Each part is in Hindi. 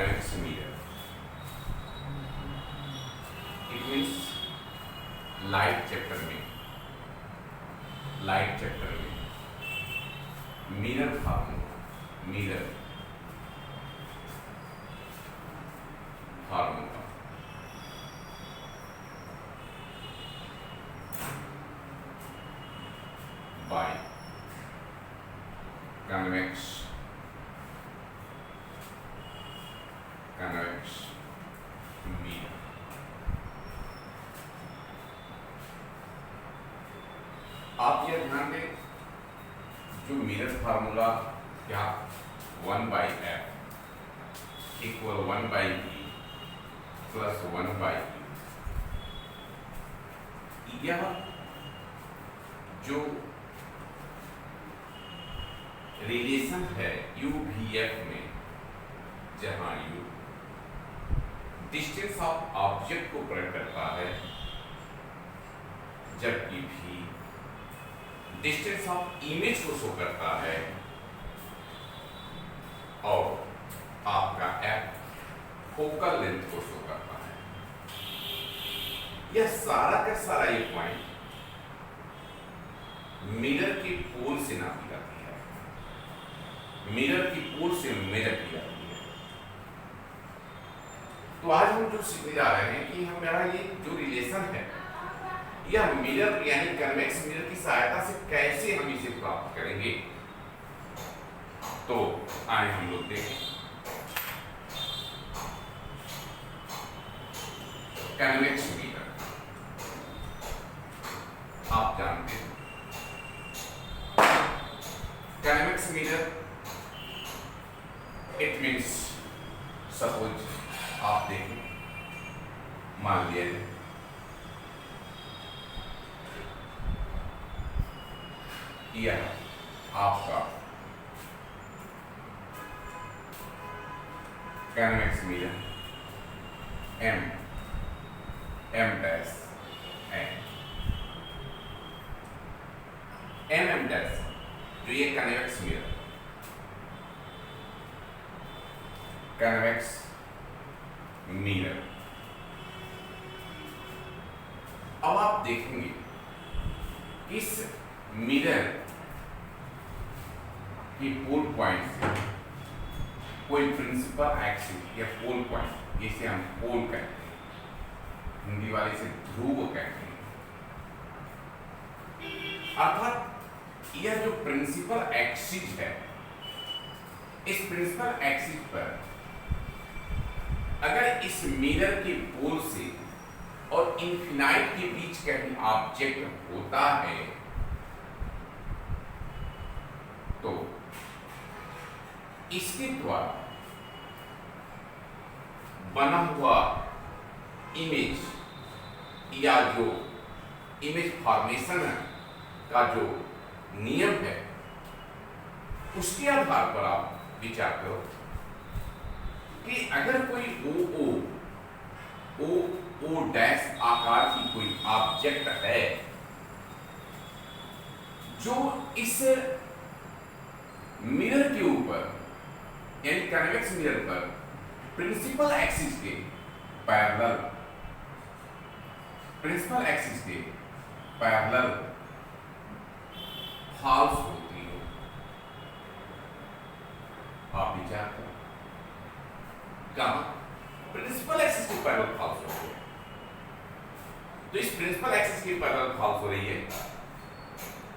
Convex mirror, it means light chapter में mirror formula by convex mirror. आप यह ध्यान दें, जो मिरर फार्मूला क्या 1/f equal 1/e plus 1/u, यह जो रिलेशन है UVF में, जहां U डिस्टेंस ऑफ ऑब्जेक्ट को प्रकट करता है, जबकि V डिस्टेंस ऑफ इमेज को शो करता है, और आपका F फोकल लेंथ को शो करता है। यह सारा का सारा ये पॉइंट मिरर के पोल से नापी जाती है, मिरर की पोल से मेजर की जाती है। तो आज हम जो सीखने जा रहे हैं कि हमारा ये जो रिलेशन है, यह मिरर यानी कन्वेक्स मिरर की सहायता से कैसे हम इसे प्राप्त करेंगे। तो आए हम लोग देखें। कन्वेक्स मिरर आप जानते हैं, convex mirror it means, suppose आप देखें, मान लिया यह आपका convex mirror M dash M dash, जो ये कन्वेक्स मिरर, कन्वेक्स मिरर। अब आप देखेंगे इस मिरर की पोल पॉइंट से कोई प्रिंसिपल एक्सिस या पोल पॉइंट, जिसे हम पोल कहते हैं, हिंदी वाले से ध्रुव कहते हैं, अर्थात यह जो प्रिंसिपल एक्सिस है, इस प्रिंसिपल एक्सिस पर अगर इस मिरर के पोल से और इनफिनाइट के बीच कहीं ऑब्जेक्ट होता है, तो इसके द्वारा बना हुआ इमेज या जो इमेज फॉर्मेशन का जो नियम है, उसके आधार पर आप विचार करो कि अगर कोई ओ डैश आकार की कोई ऑब्जेक्ट है जो इस मिरर के ऊपर यानी कन्वेक्स मिरर पर प्रिंसिपल एक्सिस के पैरेलल फॉल्स होती हो, आप विचार करो कहां प्रिंसिपल एक्सिस के पैरेलल फॉल्स हो रही है। तो इस प्रिंसिपल एक्सिस के पैरेलल फॉल्स हो रही है,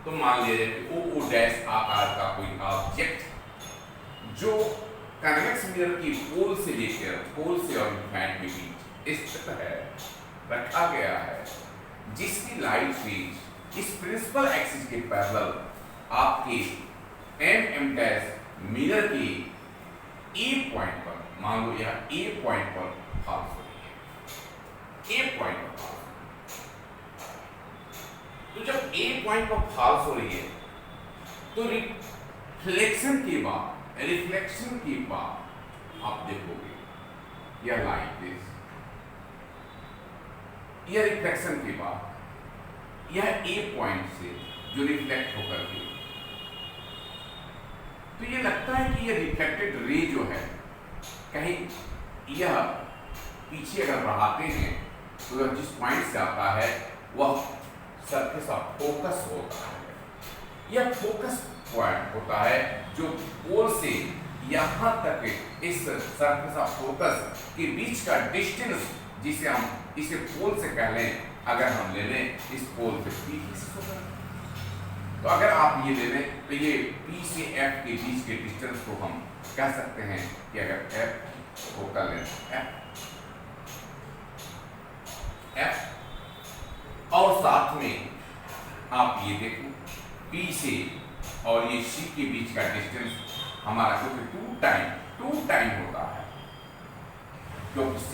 तो मान लीजिए कि ओ डैश आकार का कोई ऑब्जेक्ट जो कन्वेक्स मिरर की पोल से लेकर पोल से और इनफिनाइट के बीच इस तरह रखा गया है, जिसकी लाइट रेंज इस प्रिंसिपल एक्सिस के पैरेलल आपके एम डैश मिरर के ए पॉइंट पर, मान लो यह ए पॉइंट पर फॉल्स हो रही है, ए पॉइंट पर फॉल्स। तो जब ए पॉइंट पर फॉल्स हो रही है, तो रिफ्लेक्शन के बाद आप देखोगे यह लाइट दिस, यह रिफ्लेक्शन के बाद यह ए पॉइंट से जो रिफ्लेक्ट होकर के, तो ये लगता है कि यह रिफ्लेक्टेड रे जो है कहीं यह पीछे अगर बढ़ाते हैं तो जिस पॉइंट से आता है वह सरफेस ऑफ फोकस होता है। यह फोकस पॉइंट होता है जो पोल से यहाँ तक इस सरफेस ऑफ फोकस के बीच का डिस्टेंस, जिसे हम इसे पोल से कह लें, अगर हम ले लें इस पोल से P तो अगर आप ये ले लें तो ये P से F के बीच के डिस्टेंस को हम कह सकते हैं कि अगर F फोकल लेंथ F और साथ में आप ये देखो P से और ये C के बीच का डिस्टेंस हमारा क्योंकि 2 टाइम होता है, क्योंकि C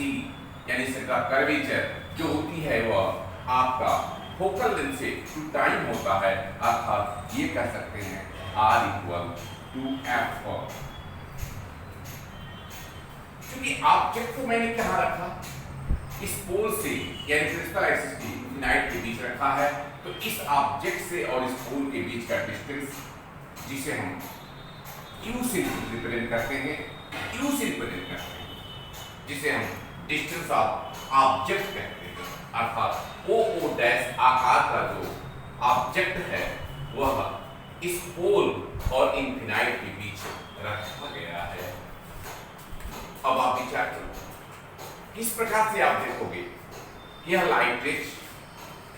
यानी इसका कर्वेचर जो होती है वह आपका फोकल लेंथ से 2 टाइम होता है, अर्थात ये कह सकते हैं R = 2F। क्योंकि ऑब्जेक्ट को मैंने कहाँ रखा, इस पोल से यानी प्रिंसिपल एक्सिस की इनफिनाइट के बीच रखा है, तो इस ऑब्जेक्ट से और इस पोल के बीच का डिस्टेंस, जिसे हम U से रिप्रेजेंट करते हैं, जिसे हम डिस्टेंस ऑफ ऑब्जेक्ट कहते हैं, अर्थात OO डैश आकार का जो ऑब्जेक्ट है वह इस पोल और इनफिनाइट के बीच रखा गया है। अब आप विचार करो किस प्रकार से आप देखोगे कि यह लाइट रेज,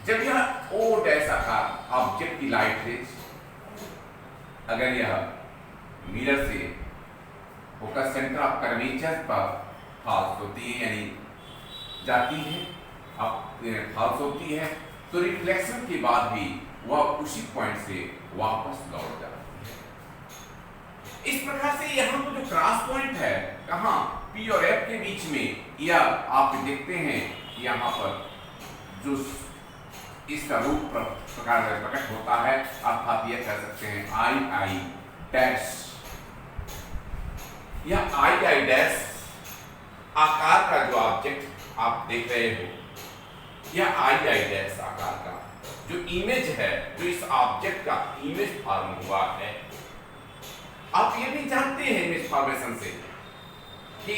जब यह O डैश आकार ऑब्जेक्ट की लाइट रेज अगर यह मिरर से फोकस सेंटर ऑफ कर्वेचर पर पास होती है यानी जाती है, अब पास होती है, तो रिफ्लेक्शन के बाद भी वह उसी पॉइंट से वापस लौट जाती है। इस प्रकार से यहाँ पर जो क्रॉस पॉइंट है कहाँ P और F के बीच में, या आप देखते हैं यहाँ पर जो इसका रूप प्रकार प्रकट होता है, अर्थात यह कह सकते हैं I डैश, यह I डैश आकार का जो ऑब्जेक्ट आप देख रहे हो, यह I डैश आकार का जो इमेज है, जो इस ऑब्जेक्ट का इमेज फॉर्म हुआ है। आप ये भी जानते हैं इमेज फॉर्मेशन से कि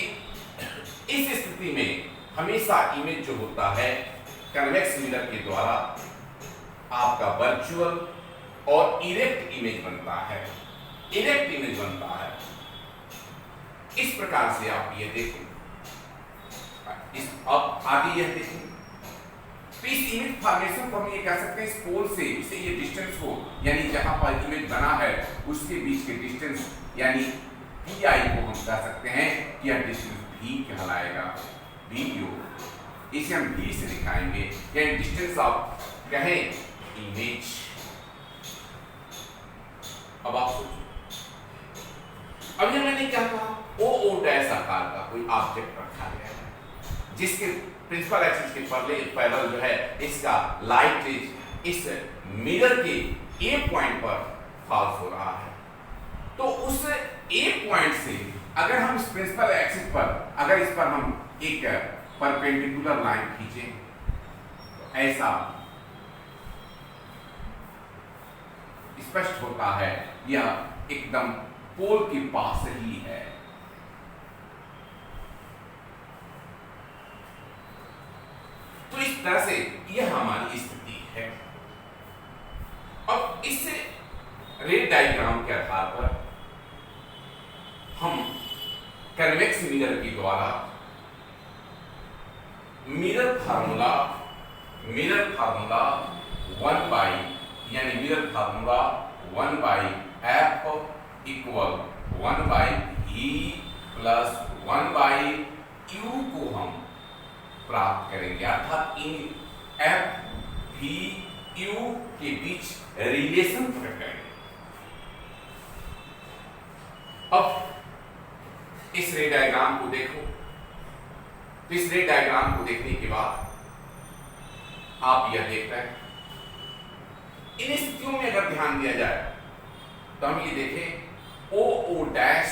इस स्थिति में हमेशा इमेज जो होता है कन्वेक्स मिरर के द्वारा आपका वर्चुअल और इरेक्ट इमेज बनता है, इस प्रकार से आप ये देखें। अब आगे यह देखें, इस इमेज फॉर्मेशन को हम ये कह सकते हैं इस पोल से इसे ये डिस्टेंस हो, यानी जहां पर इमेज बना है उसके बीच के डिस्टेंस यानी PI को हम कह सकते हैं कि यह डिस्टेंस V कहलाएगा, VU, इसे हम V से दिखाएंगे, यानी डिस्टेंस ऑफ कहें इमेज। अब आप सोचो, अब ये मैंने क्या कहा, OO डैश आकार का कोई ऑब्जेक्ट रखा गया है जिसके प्रिंसिपल एक्सिस के पैरेलल जो है इसका लाइट रेज इस मिरर के A पॉइंट पर फॉल्स हो रहा है। तो उस A पॉइंट से अगर हम इस प्रिंसिपल एक्सिस पर अगर इस पर हम एक परपेंडिकुलर लाइन खींचें तो ऐसा स्पष्ट होता है यह एकदम पोल के पास ही है। तो इस तरह से यह हमारी स्थिति है। अब इस रे डायग्राम के आधार पर हम कन्वेक्स मिरर के द्वारा mirror formula 1/F equal 1/E plus 1/U को हम प्राप्त करेंगे, अर्थात इन F V U के बीच रिलेशन प्रकट करेंगे। अब इस रे डायग्राम को देखो, तो इस रे डायग्राम को देखने के बाद आप यह देख रहे हैं, इन स्थितियों में अगर ध्यान दिया जाए तो हम ये देखें OO डैश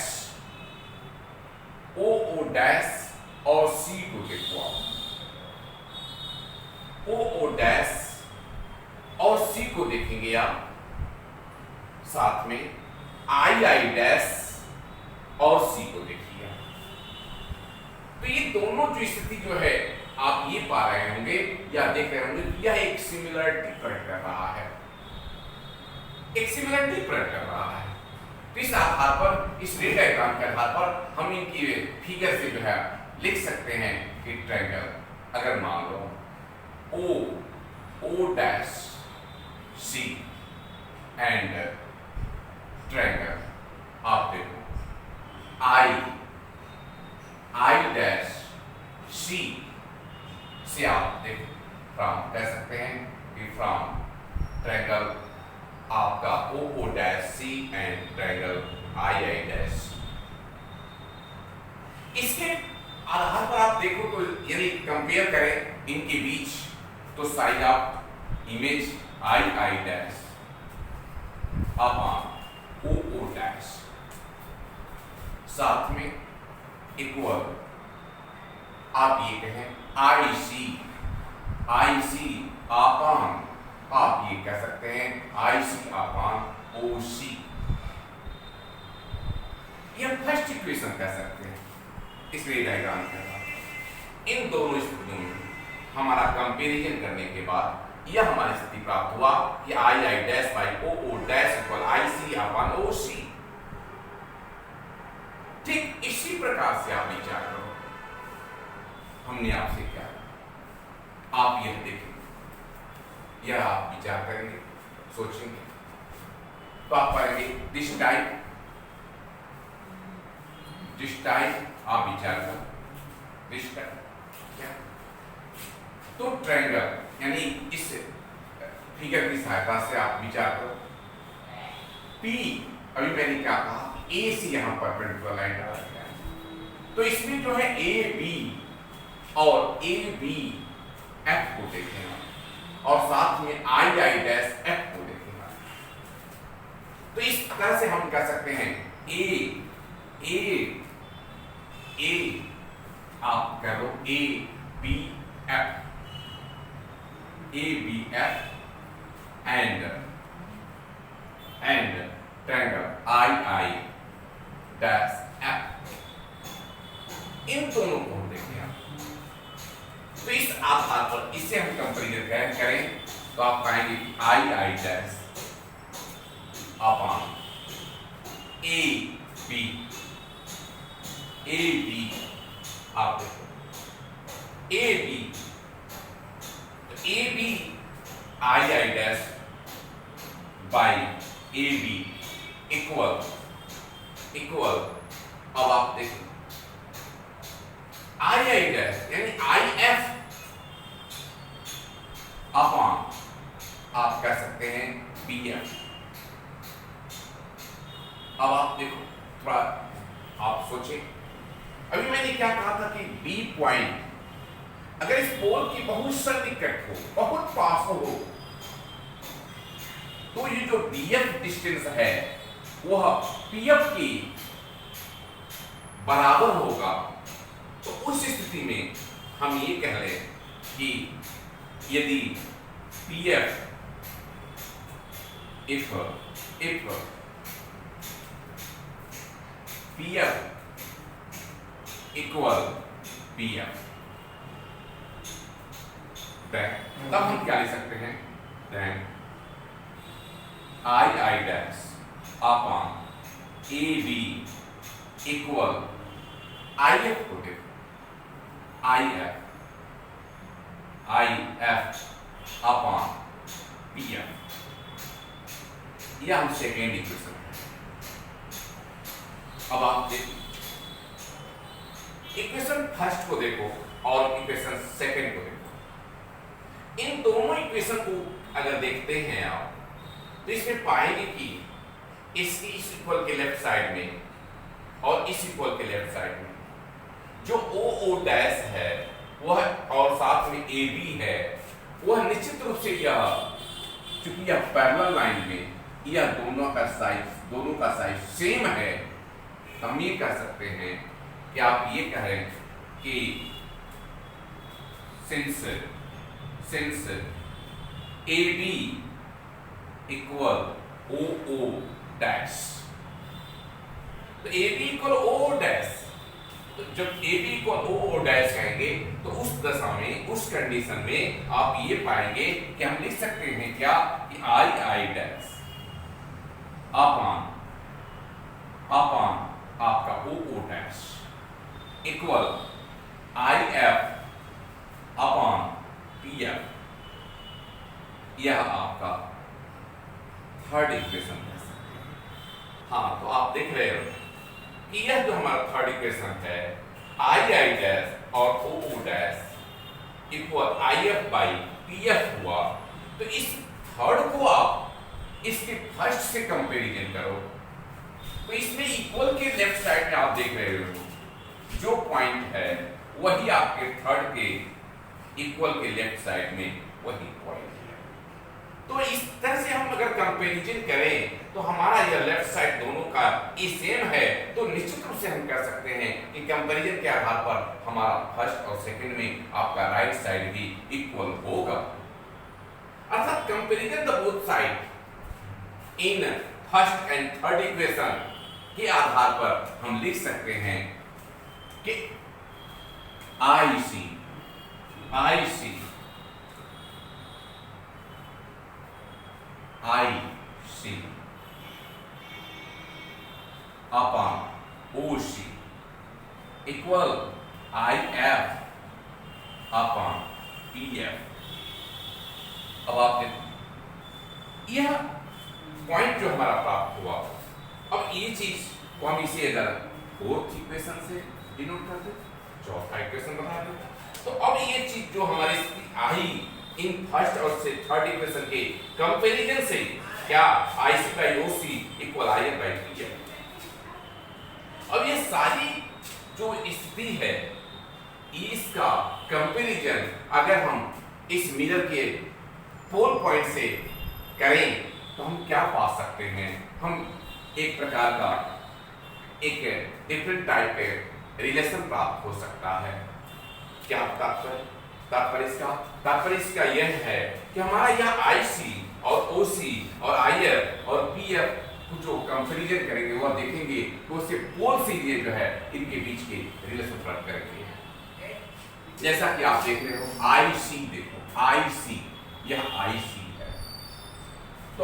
और C को देखो आप, OO डैश और C को देखेंगे आप, साथ में I डैश और C को देखिए। तो ये दोनों जो स्थिति जो है आप ये पा रहे होंगे या देख रहे होंगे कि यह एक सिमिलरिटी प्रकट कर रहा है, एक सिमिलरिटी प्रकट कर रहा है। तो इस आधार पर, इस रे डायग्राम के आधार पर हम इनकी फिगर से जो है लिख सकते हैं कि ट्रायंगल अगर मान लो O dash C and triangle आप देखो I डैश C से आप देखो फ्रॉम कह सकते हैं कि फ्रॉम ट्रायंगल आपका O dash C and triangle I dash. इसके आधार पर आप देखो तो यदि कंपेयर करें इनके बीच तो side of image I dash upon O dash साथ में इक्वल आप ये कहें IC अपॉन आप ये कह सकते हैं IC अपॉन OC। यह फर्स्ट इक्वेशन कह सकते हैं इस रे डायग्राम के बाद। इन दोनों स्थितियों में हमारा कंपैरिजन करने के बाद यह हमारी स्थिति प्राप्त हुआ कि I dash by O dash equal IC upon OC। ठीक इसी प्रकार से आप विचार करो, हमने आपसे क्या, आप यह देखेंगे, यह आप विचार करेंगे, सोचेंगे तो आप पाएंगे दिस टाइप आप विचार करो दिस टाइप क्या। तो ट्रायंगल यानी इस फिगर की सहायता से आप विचार करो P, अभी मैंने क्या कहा AC यहां परपेंडिकुलर लाइन डाला गया है, तो इसमें जो है AB और AB F को देखें और साथ में I डैश F को देखें। तो इस तरह से हम कह सकते हैं A आप कह लो ABF and triangle I dash F। इन दोनों को हम देखें आप, तो इस आधार पर इससे हम कंपेरिजन करें तो आप पाएंगे कि I डैश अपॉन AB आप देखो AB I dash by AB equal अब आप देखो I डैश यानी IF अपॉन आप कह सकते हैं BF। अब आप देखो थोड़ा आप सोचें, अभी मैंने क्या कहा था कि B पॉइंट अगर इस पोल की बहुत सन्निकट हो, बहुत पास हो, तो ये जो BF डिस्टेंस है वह PF की बराबर होगा। तो उस स्थिति में हम ये कह लें कि यदि PF if PF equal PF तब हम क्या ले सकते हैं, then I dash upon AB equal IF को देखो IF अपॉन PF। यह हम सेकेंड इक्वेशन है। अब आप देखो इक्वेशन फर्स्ट को देखो और इक्वेशन सेकेंड को देखो। इन दोनों इक्वेशन को अगर देखते हैं आप तो इसमें पाएंगे कि इस इक्वल के लेफ्ट साइड में और इस इक्वल के लेफ्ट साइड में जो O डैश है वह और साथ में AB है वह निश्चित रूप से यह चूंकि यह पैरेलल लाइन में यह दोनों का साइज सेम है, हम ये कह सकते हैं कि आप ये कहें कि since AB equal OO dash, तो AB इक्वल O डैश तो जब ए बी को ओ डैश कहेंगे तो उस दशा में, उस कंडीशन में आप ये पाएंगे कि हम लिख सकते हैं क्या कि आई आई डैश अपॉन आपका O O dash equal I F upon P F. यह आपका थर्ड इक्वेशन है। हाँ, तो आप देख रहे हो कि यह जो हमारा थर्ड इक्वेशन है आई आई डैश और O O dash equal I F by P F हुआ। तो इस थर्ड को आप इसके फर्स्ट से कंपेरिजन करो तो इसमें इक्वल के लेफ्ट साइड में आप देख रहे हो जो पॉइंट है वही आपके थर्ड के इक्वल के लेफ्ट साइड में वही पॉइंट है। तो इस तरह से हम अगर कंपैरिजन करें तो हमारा यह लेफ्ट साइड दोनों का ये सेम है, तो निश्चित रूप से हम कह सकते हैं कि कंपैरिजन के आधार पर हमारा फर्स्ट और सेकंड में आपका राइट साइड भी इक्वल होगा। अर्थात comparison the both side in first and third equation के आधार पर हम लिख सकते हैं कि I C upon O C equal I F upon P F. अब आप देखो यह पॉइंट जो हमारा प्राप्त हुआ, अब ये चीज को हम इसे अगर फोर्थ इक्वेशन से डिनोट कर दे, चौथा इक्वेशन बना दे, तो अब ये चीज जो हमारी आई इन फर्स्ट और से थर्ड इक्वेशन के कंपैरिजन से क्या I C by O C equal I F by P F. अब ये सारी जो स्थिति है इसका कंपैरिजन अगर हम इस मिरर के पोल पॉइंट से करें तो हम क्या पा सकते हैं? हम एक प्रकार का एक डिफरेंट टाइप के रिलेशन प्राप्त हो सकता है। क्या तात्पर्य इसका यह है कि हमारा यह आईसी और ओसी और आईएफ और पीएफ जो कंपैरिजन करेंगे वह देखेंगे तो उससे पोल से ये जो है इनके बीच के रिलेशन प्राप्त करेंगे। जैसा कि आप देख रहे हो आईसी, देखो आईसी, यह आईसी है, तो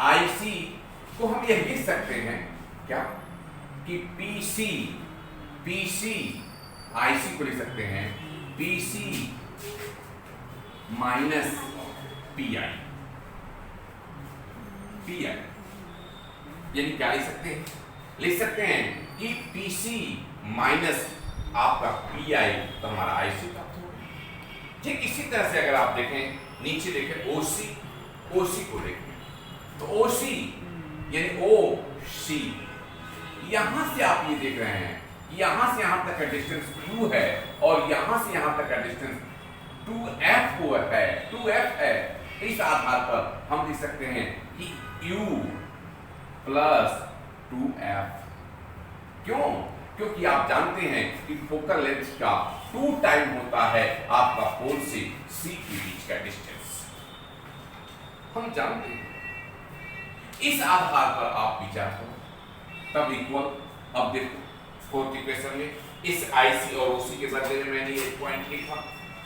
आईसी को हम यह लिख सकते हैं क्या कि पीसी आईसी को लिख सकते हैं पीसी माइनस पीआई यानी क्या लिख सकते हैं कि पीसी माइनस आपका पीआई तो हमारा आईसी प्राप्त होगा। ठीक इसी तरह से अगर आप देखें नीचे देखें ओसी को देखें तो ओसी यानी ओ सी, यहां से आप ये देख रहे हैं यहां से यहां तक का डिस्टेंस 2 है और यहां से यहां तक का डिस्टेंस 2f है। इस आधार पर हम लिख सकते हैं कि u प्लस 2f। क्यों? क्योंकि आप जानते हैं कि फोकल लेंथ का 2 टाइम होता है आपका पोल से C के बीच का डिस्टेंस, हम जानते हैं। इस आधार पर आप विचार करो तब इक्वल। अब देखो फोर्थ इक्वेशन में इस IC और OC के बदले में मैंने ये पॉइंट लिखा।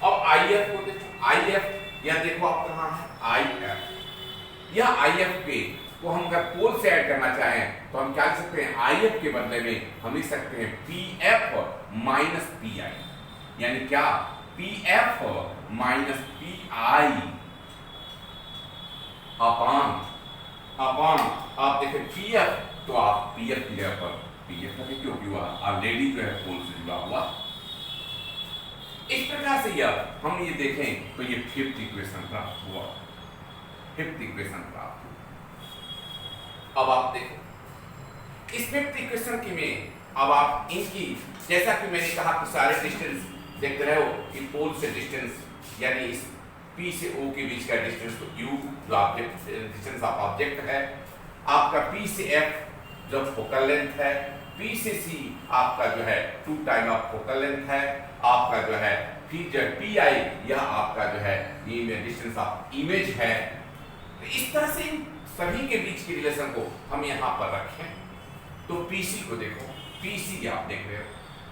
अब IF को देखो, IF या देखो आप कहां है IF, या IF पे को हम अगर पोल से ऐड करना चाहें तो हम क्या लिख सकते हैं? IF के बदले में हम लिख सकते हैं PF माइनस PI, यानी क्या PF माइनस PI अपॉन आप देखें PF तो आप PF की जगह पर PF का क्योंकि वह ऑलरेडी जो है पोल से जुड़ा हुआ। इस प्रकार से यह हम ये देखें तो ये फिफ्थ इक्वेशन प्राप्त हुआ। अब आप देखो इस फिफ्थ इक्वेशन की में अब आप इनकी, जैसा कि मैंने कहा कि सारे डिस्टेंस देख रहे हो कि पोल से डिस्टेंस यानी इस P से O के बीच का डिस्टेंस तो U जो ऑब्जेक्ट डिस्टेंस ऑफ ऑब्जेक्ट है, आपका P से F जो फोकल लेंथ है, P से C आपका जो है 2 टाइम ऑफ फोकल लेंथ है, आपका जो है फिर जो PI यह आपका जो है ये डिस्टेंस ऑफ इमेज है। तो इस तरह से सभी के बीच के रिलेशन को हम यहाँ पर रखें तो PC को देखो पीसी आप देख रहे हो,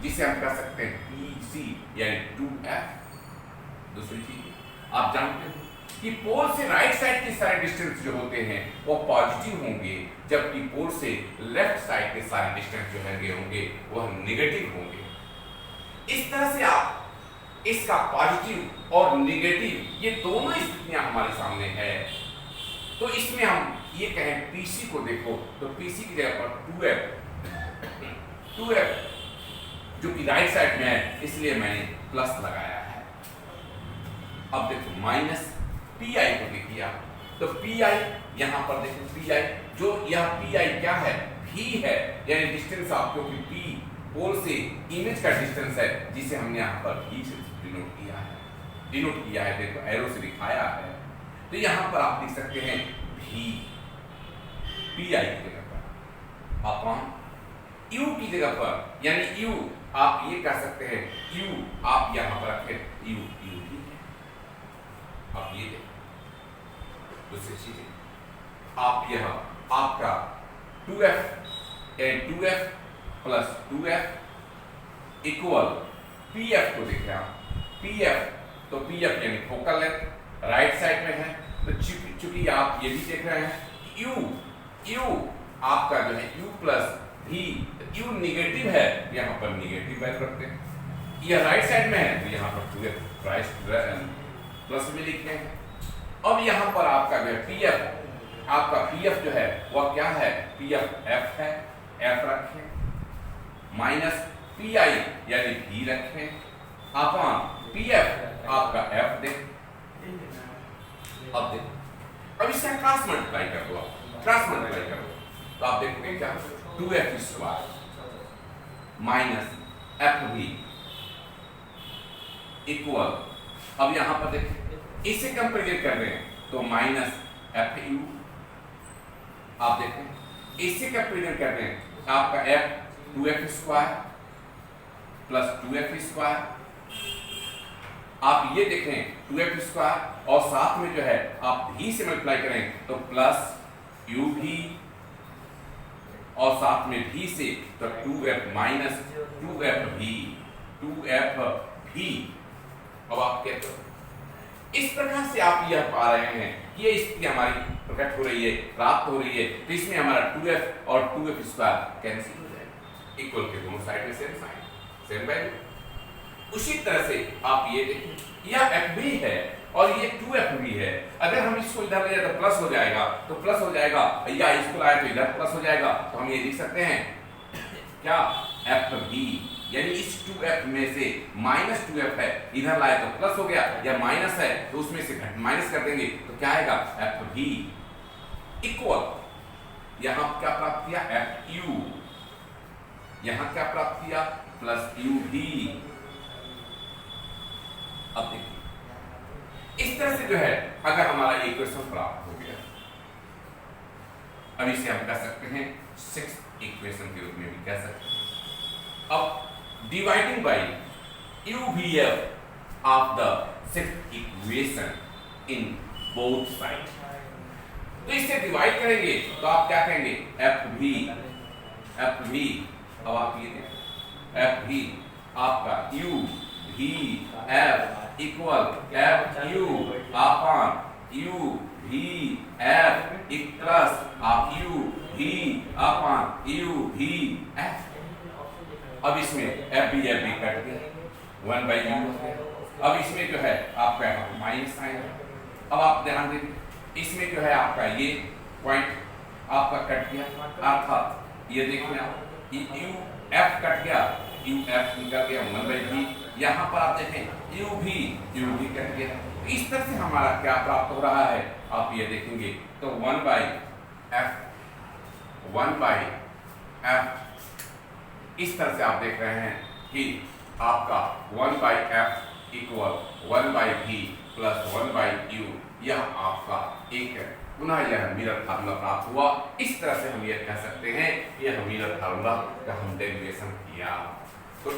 जिसे हम कह सकते हैं पीसी यानी 2f। दूसरी चीज आप जानते हो कि पोल से राइट साइड के सारे डिस्टेंस जो होते हैं वो पॉजिटिव होंगे, जबकि पोल से लेफ्ट साइड के सारे डिस्टेंस जो होंगे वह नेगेटिव होंगे। इस तरह से आप इसका पॉजिटिव और नेगेटिव ये दोनों स्थितियां हमारे सामने है। तो इसमें हम ये कहें पीसी को देखो तो पीसी की जगह पर 2f जो कि राइट साइड में है इसलिए मैंने प्लस लगाया है। अब देखो माइनस पीआई को देखिए आप, तो पीआई यहां पर देखो पीआई जो यह पीआई क्या है, भी है यानी डिस्टेंस आप, क्योंकि पी पोल से इमेज का डिस्टेंस है जिसे हमने यहां पर भी से डिनोट किया है, देखो एरो से दिखाया है। तो यहां पर आप लिख सकते हैं भी पीआई की जगह पर अपॉन यू की जगह पर, यानी यू आप ये कह सकते हैं यू आप यहां पर रखें यू भी है। आप ये दूसरी चीज आप यह आपका 2f यानी 2f plus 2f equal pf को देखें आप, pf तो pf यानी फोकल लेंथ राइट साइड में है, तो चूंकि आप ये भी देख रहे हैं u आपका जो है u plus v, u negative है यहाँ पर निगेटिव वैल्यू रखते हैं, यह राइट साइड में है तो यहाँ पर 2f राइट प्लस में लिखते हैं। अब यहाँ पर आपका जो है pf, आपका pf जो है वह क्या है, pf f है, f रखें, माइनस pi यानी v रखें, अपॉन pf आपका f दे। अब इसका क्रॉस मल्टीप्लाई कर दो, क्रॉस मल्टीप्लाई कर दो तो आप देखोगे क्या 2f square minus fv equal, अब यहां पर देखिए इसे कंपेरिजन कर रहे हैं तो माइनस fu, आप देखें इसे कंपेरिजन कर रहे हैं आपका f 2f square plus 2f square, आप ये देखें 2f स्क्वायर और साथ में जो है आप v से मल्टीप्लाई करें तो प्लस uv और साथ में v से तो 2f माइनस 2fv 2fv। अब आप कहते हो इस प्रकार से आप यह पा रहे हैं कि ये स्थिति हमारी प्रकट हो रही है, प्राप्त हो रही है, तो इसमें हमारा 2f और 2f स्क्वायर कैंसिल हो जाएगा, इक्वल के दोनों साइड में सेम साइन सेम वैल्यू। उसी तरह से आप ये देखें यह fb है और ये 2fb है, अगर हम इसको इधर ले जाए तो प्लस हो जाएगा, तो प्लस हो जाएगा, या इसको लाए तो इधर प्लस हो जाएगा, तो हम ये लिख सकते हैं क्या fb यानी इस 2f में से माइनस 2f है इधर लाए तो प्लस हो गया, या माइनस है तो उसमें से माइनस कर देंगे तो क्या आएगा fb इक्वल, यहां क्या प्राप्त किया fu, यहां क्या प्राप्त किया प्लस uv। अब देखिए इस तरह से जो है अगर हमारा इक्वेशन प्राप्त हो गया, अब इसे हम कह सकते हैं 6th इक्वेशन के रूप में भी कह सकते हैं। अब dividing by UVF of the 6th equation in both sides, तो इससे डिवाइड करेंगे तो आप क्या कहेंगे FV, अब आप ये देखें FV आपका UVF equal FU upon UVF plus आप UV अपॉन UVF। अब इसमें FB कट गया 1/u हो गया, अब इसमें जो है आपका माइनस साइन, अब आप ध्यान देंगे इसमें जो है आपका ये पॉइंट आपका कट गया, अर्थात ये देखिए आप UF कट गया, UF निकल गया 1/v, यहाँ पर आप देखें UV कट गया। इस तरह से हमारा क्या प्राप्त हो रहा है आप ये देखेंगे तो 1/f इस तरह से आप देख रहे हैं कि आपका 1/f equal 1/v plus 1/u, यह आपका एक पुनः यह मिरर फार्मूला प्राप्त हुआ। इस तरह से हम यह कह सकते हैं कि यह मिरर फार्मूला का हम डेरिवेशन किया। तो